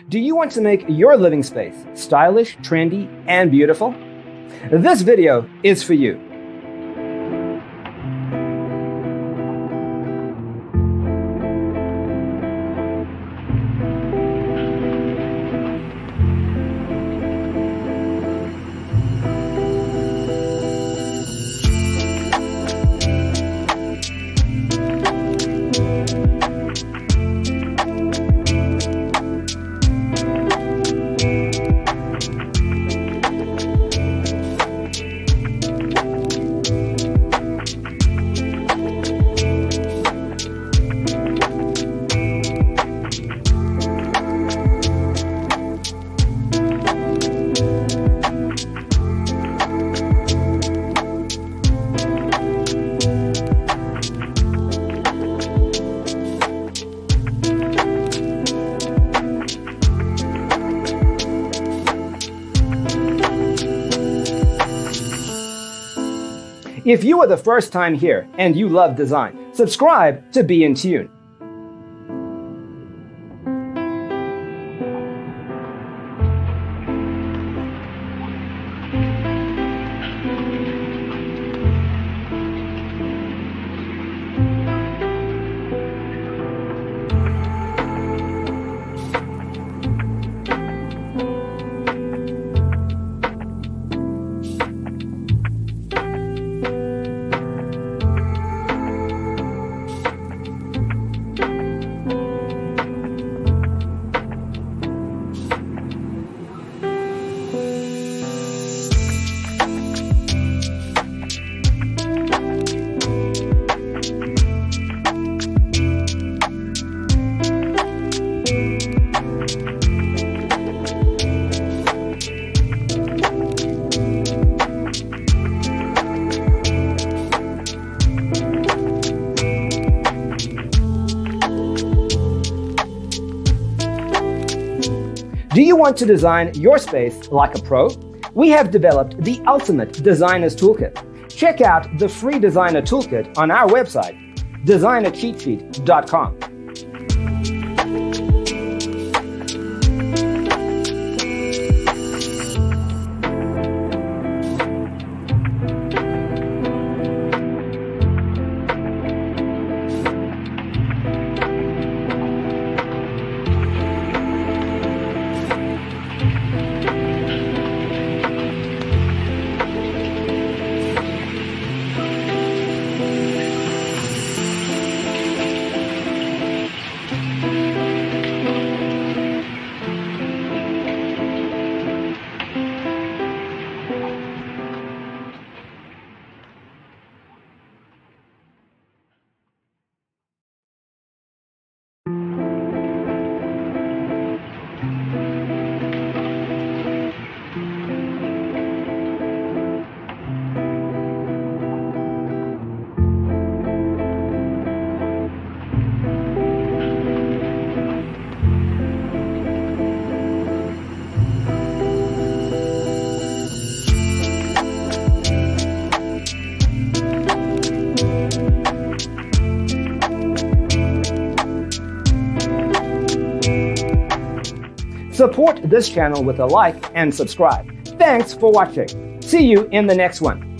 Do you want to make your living space stylish, trendy, and beautiful? This video is for you. If you are the first time here and you love design, subscribe to be in tune. Do you want to design your space like a pro? We have developed the ultimate designer's toolkit. Check out the free designer toolkit on our website, designercheatsheet.com. Support this channel with a like and subscribe. Thanks for watching. See you in the next one.